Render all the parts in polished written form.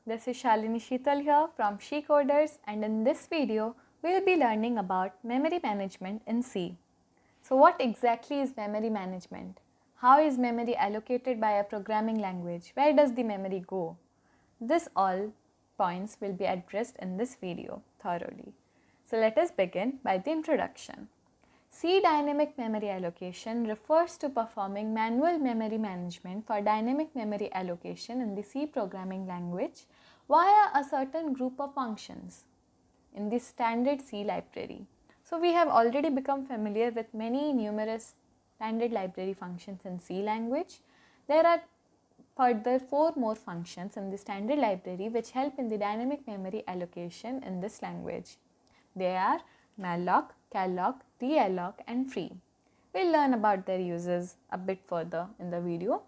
This is Shalini Sheetal here from SheCoders, and in this video we will be learning about memory management in C. So what exactly is memory management? How is memory allocated by a programming language? Where does the memory go? This all points will be addressed in this video thoroughly. So let us begin by the introduction. C dynamic memory allocation refers to performing manual memory management for dynamic memory allocation in the C programming language via a certain group of functions in the standard C library. So we have already become familiar with many numerous standard library functions in C language. There are further 4 more functions in the standard library which help in the dynamic memory allocation in this language. They are malloc, calloc, realloc and free. We'll learn about their uses a bit further in the video.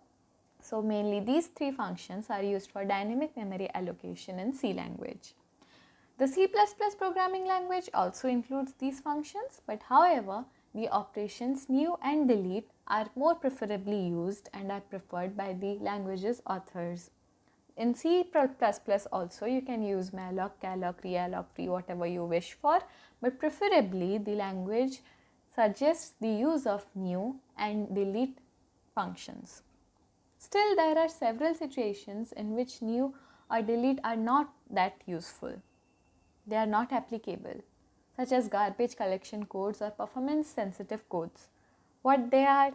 So mainly these 3 functions are used for dynamic memory allocation in C language. The C++ programming language also includes these functions, but however, the operations new and delete are more preferably used and are preferred by the language's authors. In C++ also you can use malloc, calloc, realloc, free, whatever you wish for, but preferably the language suggests the use of new and delete functions. Still, there are several situations in which new or delete are not that useful. They are not applicable, such as garbage collection codes or performance sensitive codes. What they are,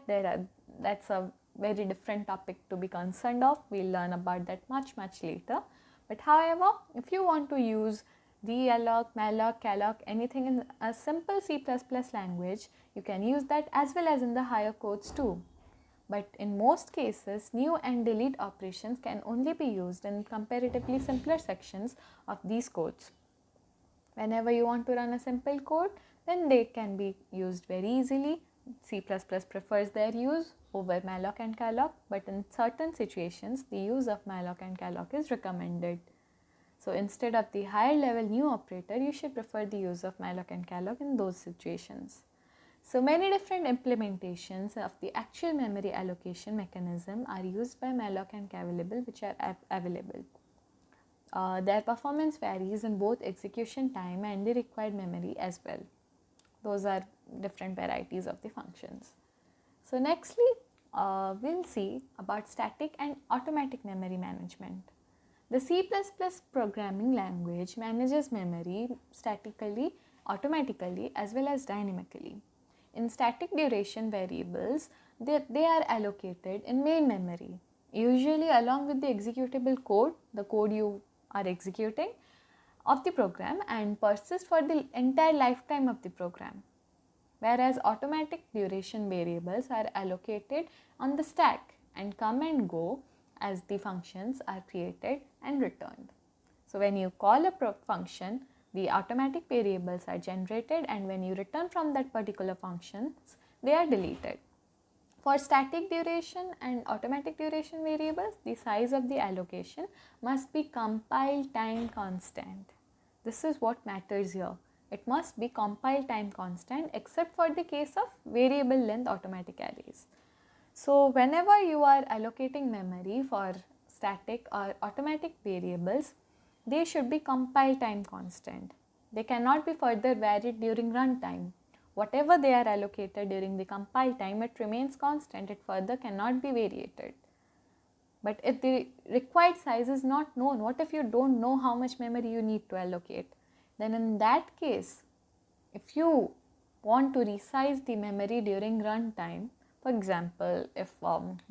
that's a very different topic to be concerned of. We'll learn about that much later. But however, if you want to use realloc, malloc, calloc, anything in a simple C++ language, you can use that as well as in the higher codes too. But in most cases, new and delete operations can only be used in comparatively simpler sections of these codes. Whenever you want to run a simple code, then they can be used very easily. C++ prefers their use over malloc and calloc, but in certain situations, the use of malloc and calloc is recommended. So instead of the higher level new operator, you should prefer the use of malloc and calloc in those situations. So many different implementations of the actual memory allocation mechanism are used by malloc and available, which are available. Their performance varies in both execution time and the required memory as well. Those are different varieties of the functions. So nextly, we'll see about static and automatic memory management. The C++ programming language manages memory statically, automatically as well as dynamically. In static duration variables, they are allocated in main memory, usually along with the executable code, the code you are executing of the program, and persist for the entire lifetime of the program. Whereas automatic duration variables are allocated on the stack and come and go as the functions are created and returned. So when you call a function, the automatic variables are generated, and when you return from that particular functions, they are deleted. For static duration and automatic duration variables, the size of the allocation must be compile time constant. This is what matters here. It must be compile time constant except for the case of variable length automatic arrays. So whenever you are allocating memory for static or automatic variables, they should be compile time constant. They cannot be further varied during runtime. Whatever they are allocated during the compile time, it remains constant. It further cannot be variated. But if the required size is not known, what if you don't know how much memory you need to allocate? Then in that case, if you want to resize the memory during runtime, for example, if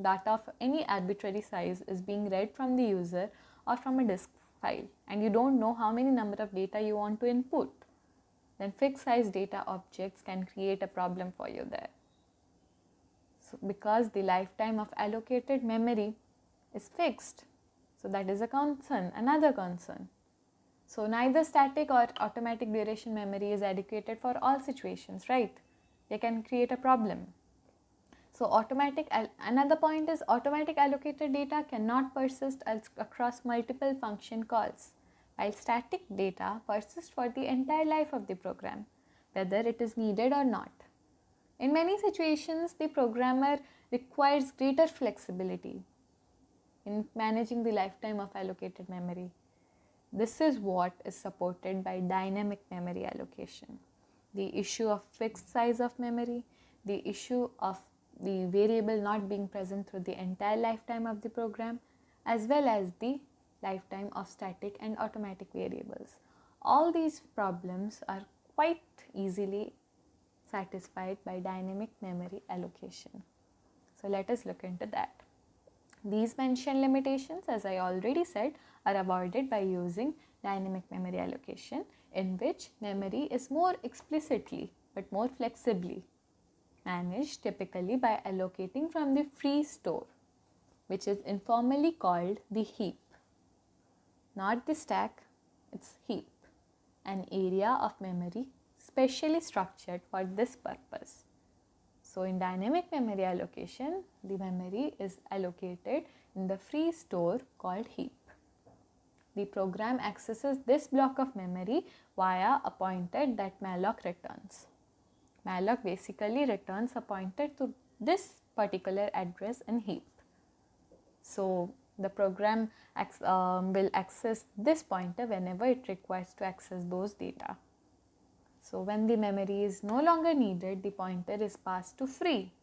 data of any arbitrary size is being read from the user or from a disk file, and you don't know how many number of data you want to input, then fixed size data objects can create a problem for you there. So because the lifetime of allocated memory is fixed, so that is a concern, another concern. So neither static or automatic duration memory is adequate for all situations, right? They can create a problem. So another point is automatic allocated data cannot persist across multiple function calls, while static data persists for the entire life of the program, whether it is needed or not. In many situations, the programmer requires greater flexibility in managing the lifetime of allocated memory. This is what is supported by dynamic memory allocation. The issue of fixed size of memory, the issue of the variable not being present through the entire lifetime of the program, as well as the lifetime of static and automatic variables. All these problems are quite easily satisfied by dynamic memory allocation. So let us look into that. These mentioned limitations, as I already said, are avoided by using dynamic memory allocation, in which memory is more explicitly but more flexibly managed, typically by allocating from the free store, which is informally called the heap. Not the stack, it's heap, an area of memory specially structured for this purpose. So in dynamic memory allocation, the memory is allocated in the free store called heap. The program accesses this block of memory via a pointer that malloc returns. Malloc basically returns a pointer to this particular address in heap. So the program will access this pointer whenever it requires to access those data. So when the memory is no longer needed, the pointer is passed to free,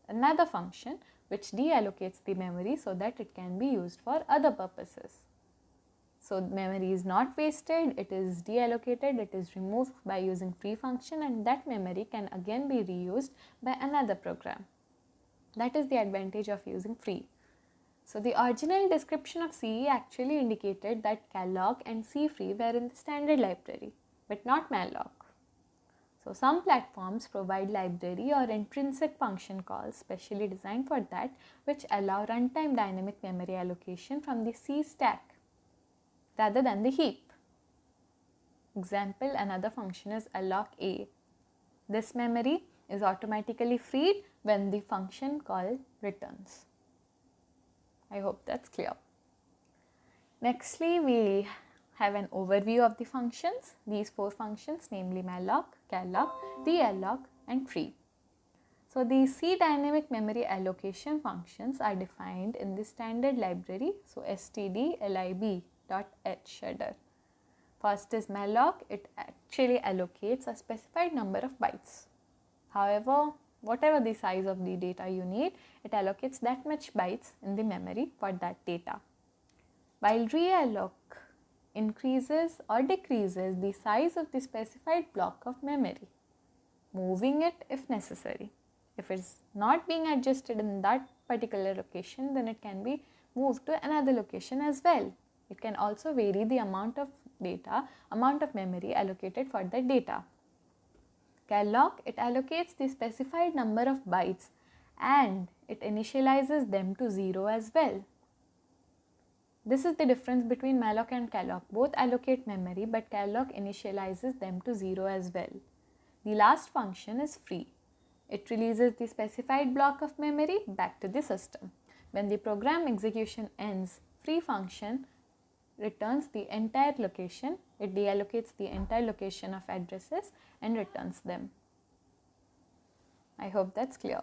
another function which deallocates the memory so that it can be used for other purposes. So memory is not wasted, it is deallocated, it is removed by using free function, and that memory can again be reused by another program. That is the advantage of using free. So the original description of CE actually indicated that calloc and CFree were in the standard library, but not malloc. So some platforms provide library or intrinsic function calls specially designed for that, which allow runtime dynamic memory allocation from the C stack rather than the heap. Example, another function is alloc A. This memory is automatically freed when the function call returns. I hope that's clear. Nextly, we have an overview of the functions. These four functions, namely malloc, calloc, realloc, and free. So the C dynamic memory allocation functions are defined in the standard library, so stdlib.h header. First is malloc. It actually allocates a specified number of bytes. However, whatever the size of the data you need, it allocates that much bytes in the memory for that data. While realloc increases or decreases the size of the specified block of memory, moving it if necessary. If it's not being adjusted in that particular location, then it can be moved to another location as well. It can also vary the amount of memory allocated for the data. Calloc, it allocates the specified number of bytes and it initializes them to 0 as well. This is the difference between malloc and calloc. Both allocate memory, but calloc initializes them to 0 as well. The last function is free. It releases the specified block of memory back to the system. When the program execution ends, free function returns the entire location. It deallocates the entire location of addresses and returns them. I hope that's clear.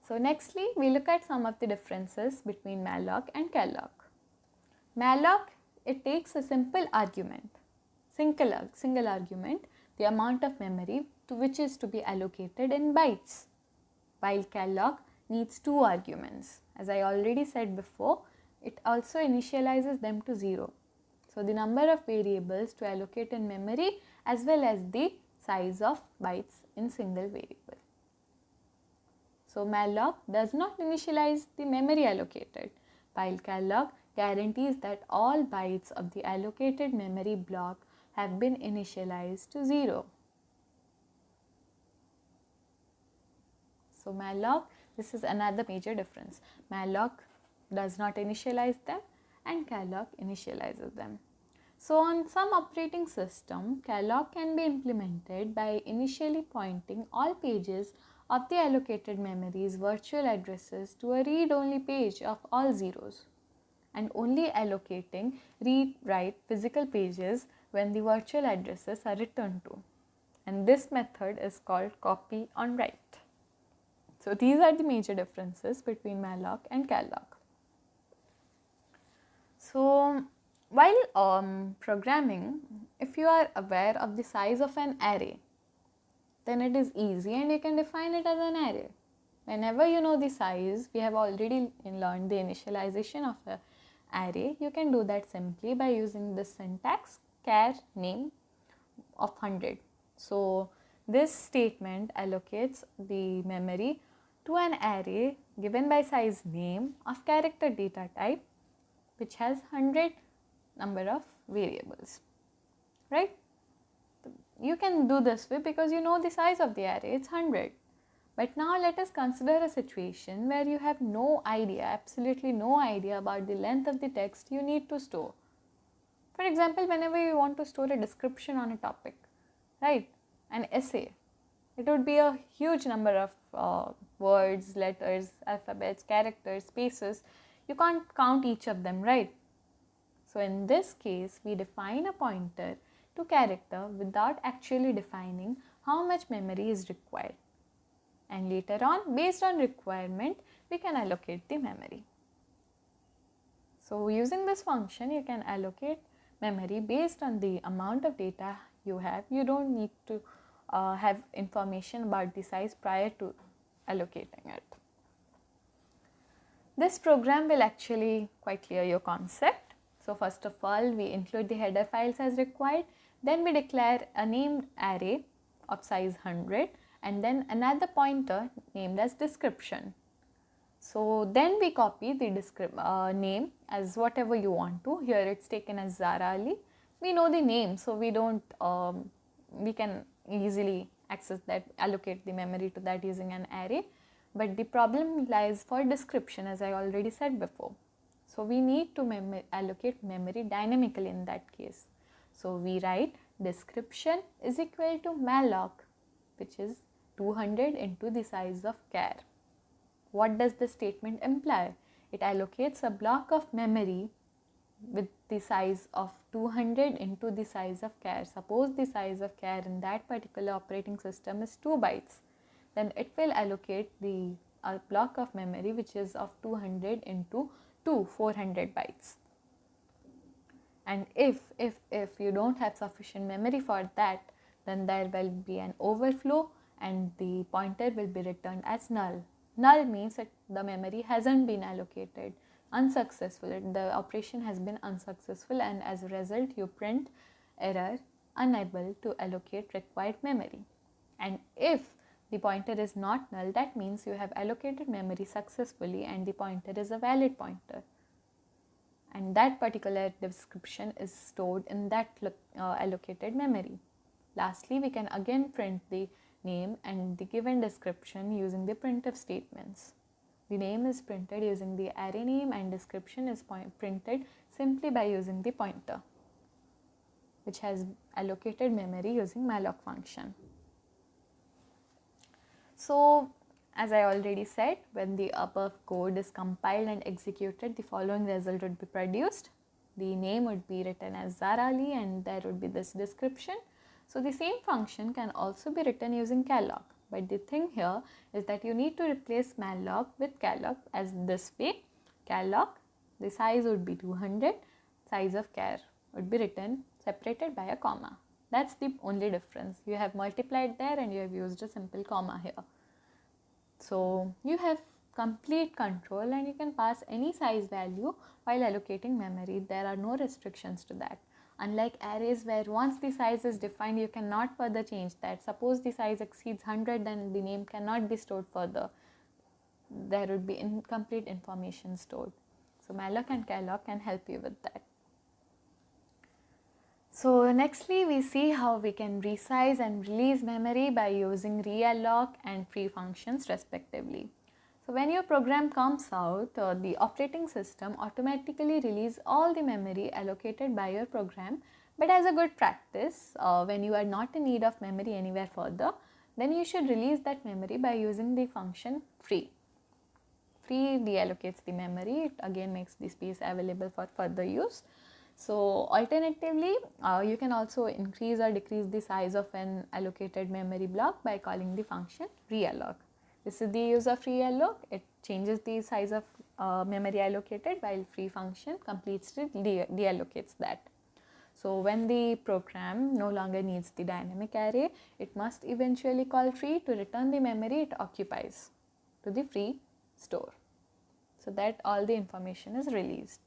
So nextly, we look at some of the differences between malloc and calloc. Malloc, it takes a simple argument, single argument, the amount of memory to which is to be allocated in bytes, while calloc needs two arguments. As I already said before, it also initializes them to 0. So the number of variables to allocate in memory as well as the size of bytes in single variable. So malloc does not initialize the memory allocated, while calloc guarantees that all bytes of the allocated memory block have been initialized to 0. So malloc, this is another major difference. Malloc does not initialize them and calloc initializes them. So on some operating system, calloc can be implemented by initially pointing all pages of the allocated memory's virtual addresses to a read-only page of all zeros, and only allocating read-write physical pages when the virtual addresses are returned to. And this method is called copy on write. So these are the major differences between malloc and calloc. So While programming, if you are aware of the size of an array, then it is easy and you can define it as an array. Whenever you know the size, we have already learned the initialization of an array. You can do that simply by using the syntax char name of 100. So this statement allocates the memory to an array given by size name of character data type, which has 100 number of variables, right? You can do this way because you know the size of the array, it's 100. But now let us consider a situation where you have no idea, absolutely no idea about the length of the text you need to store. For example, whenever you want to store a description on a topic, right, an essay, it would be a huge number of words, letters, alphabets, characters, spaces. You can't count each of them, right? So in this case, we define a pointer to character without actually defining how much memory is required. And later on, based on requirement, we can allocate the memory. So using this function, you can allocate memory based on the amount of data you have. You don't need to have information about the size prior to allocating it. This program will actually quite clear your concept. So first of all, we include the header files as required. Then we declare a named array of size 100 and then another pointer named as description. So then we copy the name as whatever you want to. Here it's taken as Zara Ali. We know the name, so we don't, we can easily access that, allocate the memory to that using an array. But the problem lies for description, as I already said before. So we need to allocate memory dynamically in that case. So we write description is equal to malloc, which is 200 into the size of char. What does the statement imply? It allocates a block of memory with the size of 200 into the size of char. Suppose the size of char in that particular operating system is 2 bytes. Then it will allocate the block of memory which is of 200 into 400 bytes. And if you don't have sufficient memory for that, then there will be an overflow and the pointer will be returned as null. Null means that the memory hasn't been allocated, unsuccessful, the operation has been unsuccessful, and as a result you print error, unable to allocate required memory. And if the pointer is not null, that means you have allocated memory successfully and the pointer is a valid pointer. And that particular description is stored in that allocated memory. Lastly, we can again print the name and the given description using the printf statements. The name is printed using the array name and description is printed simply by using the pointer, which has allocated memory using malloc function. So as I already said, when the above code is compiled and executed, the following result would be produced. The name would be written as Zara Ali and there would be this description. So the same function can also be written using calloc. But the thing here is that you need to replace malloc with calloc as this way. Calloc, the size would be 200, size of char would be written separated by a comma. That's the only difference. You have multiplied there and you have used a simple comma here. So you have complete control and you can pass any size value while allocating memory. There are no restrictions to that. Unlike arrays where once the size is defined, you cannot further change that. Suppose the size exceeds 100, then the name cannot be stored further. There would be incomplete information stored. So malloc and calloc can help you with that. So nextly, we see how we can resize and release memory by using realloc and free functions respectively. So when your program comes out, the operating system automatically release all the memory allocated by your program. But as a good practice, when you are not in need of memory anywhere further, then you should release that memory by using the function free. Free deallocates the memory. It again makes the space available for further use. So alternatively, you can also increase or decrease the size of an allocated memory block by calling the function realloc. This is the use of realloc. It changes the size of memory allocated, while free function completely deallocates that. So when the program no longer needs the dynamic array, it must eventually call free to return the memory it occupies to the free store, so that all the information is released.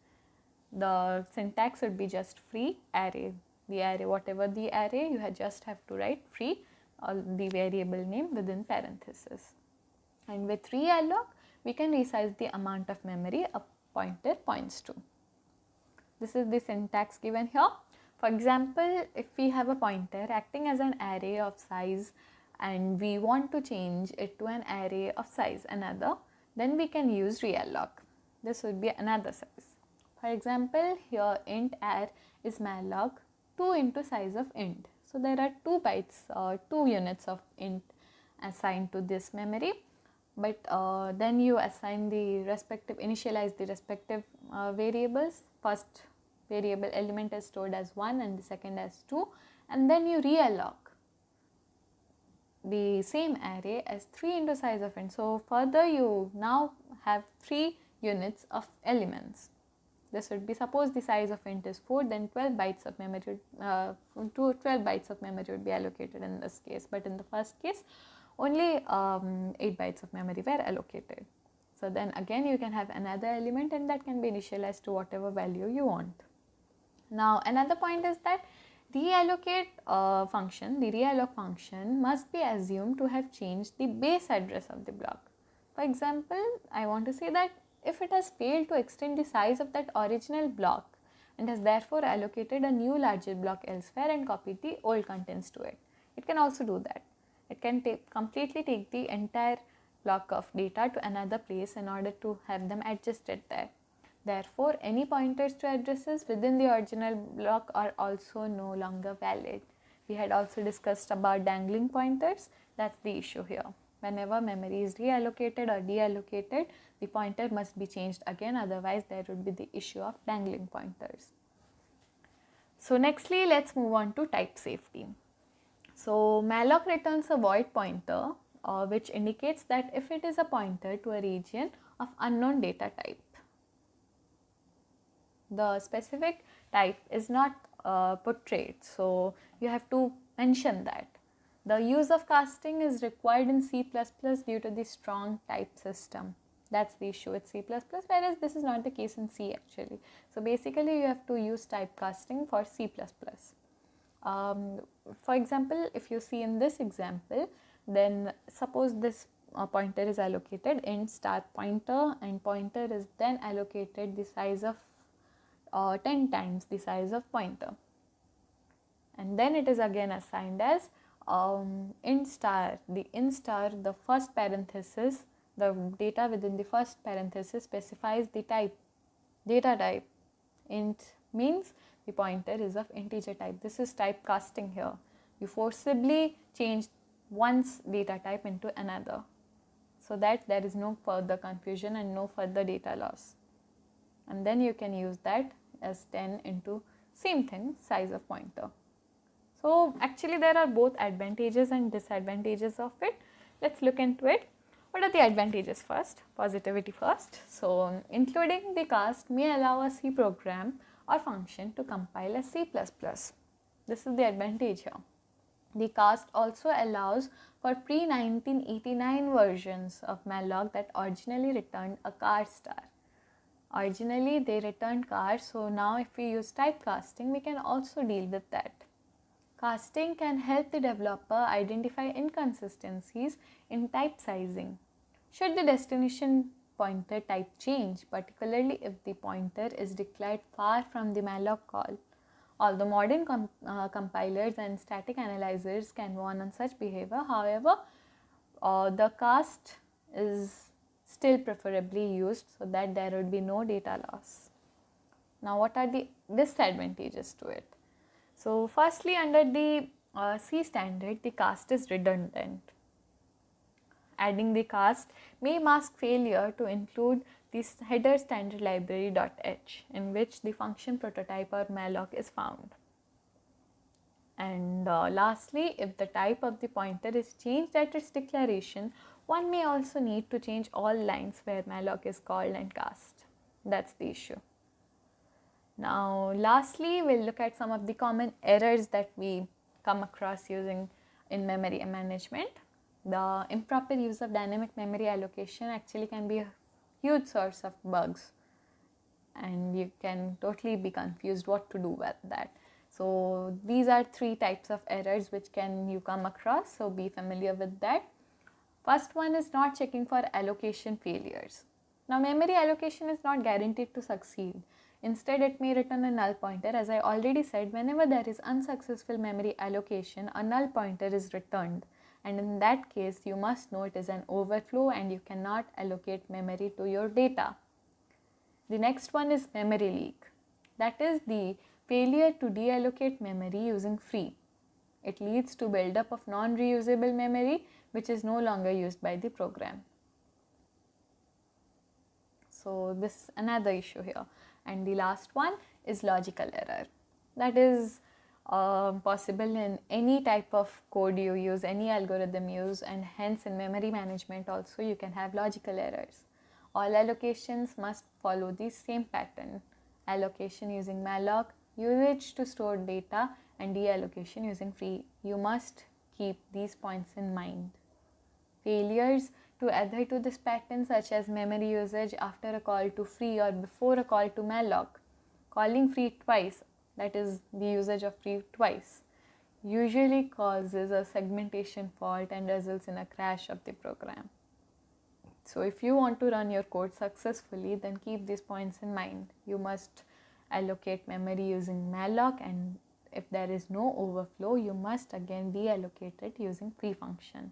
The syntax would be just free array. The array, whatever the array, you just have to write free, the variable name within parenthesis. And with realloc, we can resize the amount of memory a pointer points to. This is the syntax given here. For example, if we have a pointer acting as an array of size and we want to change it to an array of size another, then we can use realloc. This would be another size. For example, here int ar is malloc 2 into size of int. So there are 2 bytes or 2 units of int assigned to this memory, but then you assign the respective, initialize the respective variables. First variable element is stored as 1 and the second as 2, and then you realloc the same array as 3 into size of int. So further you now have 3 units of elements. This would be, suppose the size of int is 4, then 12 bytes of memory, 12 bytes of memory would be allocated in this case, but in the first case only 8 bytes of memory were allocated. So then again you can have another element and that can be initialized to whatever value you want. Now another point is that reallocate function, the realloc function must be assumed to have changed the base address of the block. For example, I want to say that if it has failed to extend the size of that original block and has therefore allocated a new larger block elsewhere and copied the old contents to it, it can also do that. It can completely take the entire block of data to another place in order to have them adjusted there. Therefore, any pointers to addresses within the original block are also no longer valid. We had also discussed about dangling pointers. That's the issue here. Whenever memory is reallocated or deallocated, the pointer must be changed again, otherwise there would be the issue of dangling pointers. So nextly, let's move on to type safety. So malloc returns a void pointer which indicates that if it is a pointer to a region of unknown data type, the specific type is not portrayed, so you have to mention that. The use of casting is required in C++ due to the strong type system. That's the issue with C++, whereas this is not the case in C actually. So basically you have to use typecasting for C++. For example, if you see in this example, then suppose this pointer is allocated int star pointer, and pointer is then allocated the size of 10 times the size of pointer, and then it is again assigned as int star. The int star, the first parenthesis, the data within the first parenthesis specifies the type, data type. Int means the pointer is of integer type. This is typecasting here. You forcibly change one's data type into another so that there is no further confusion and no further data loss. And then you can use that as 10 into same thing, size of pointer. So actually there are both advantages and disadvantages of it. Let's look into it. What are the advantages first? Positivity first. So including the cast may allow a C program or function to compile as C++. This is the advantage here. The cast also allows for pre-1989 versions of malloc that originally returned a car star. Originally they returned cars, so now if we use typecasting, we can also deal with that. Casting can help the developer identify inconsistencies in type sizing. Should the destination pointer type change, particularly if the pointer is declared far from the malloc call. Although modern compilers and static analyzers can warn on such behavior, however, the cast is still preferably used so that there would be no data loss. Now, what are the disadvantages to it? So, firstly, under the C standard, the cast is redundant. Adding the cast may mask failure to include this header standard library.h, in which the function prototype or malloc is found. And lastly, if the type of the pointer is changed at its declaration, One may also need to change all lines where malloc is called and cast. That's the issue. Now, lastly, we'll look at some of the common errors that we come across using in memory management. The improper use of dynamic memory allocation actually can be a huge source of bugs, and you can totally be confused what to do with that. So these are 3 types of errors which can you come across, so be familiar with that. First one is not checking for allocation failures. Now, memory allocation is not guaranteed to succeed. Instead, it may return a null pointer. As I already said, whenever there is unsuccessful memory allocation, a null pointer is returned. And in that case, you must know it is an overflow and you cannot allocate memory to your data. The next one is memory leak. That is the failure to deallocate memory using free. It leads to buildup of non-reusable memory which is no longer used by the program. So this is another issue here. And the last one is logical error. That is possible in any type of code you use, any algorithm you use, and hence in memory management also you can have logical errors. All allocations must follow the same pattern: allocation using malloc, usage to store data, and deallocation using free. You must keep these points in mind. Failures to adhere to this pattern, such as memory usage after a call to free or before a call to malloc, calling free twice, that is the usage of free twice, usually causes a segmentation fault and results in a crash of the program. So if you want to run your code successfully, then keep these points in mind. You must allocate memory using malloc, and if there is no overflow, you must again deallocate it using free function.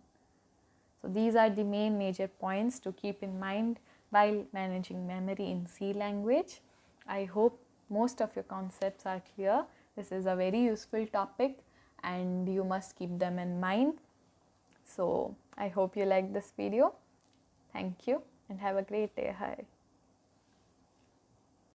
So these are the main major points to keep in mind while managing memory in C language. I hope most of your concepts are clear. This is a very useful topic and you must keep them in mind. So I hope you like this video. Thank you and have a great day ahead.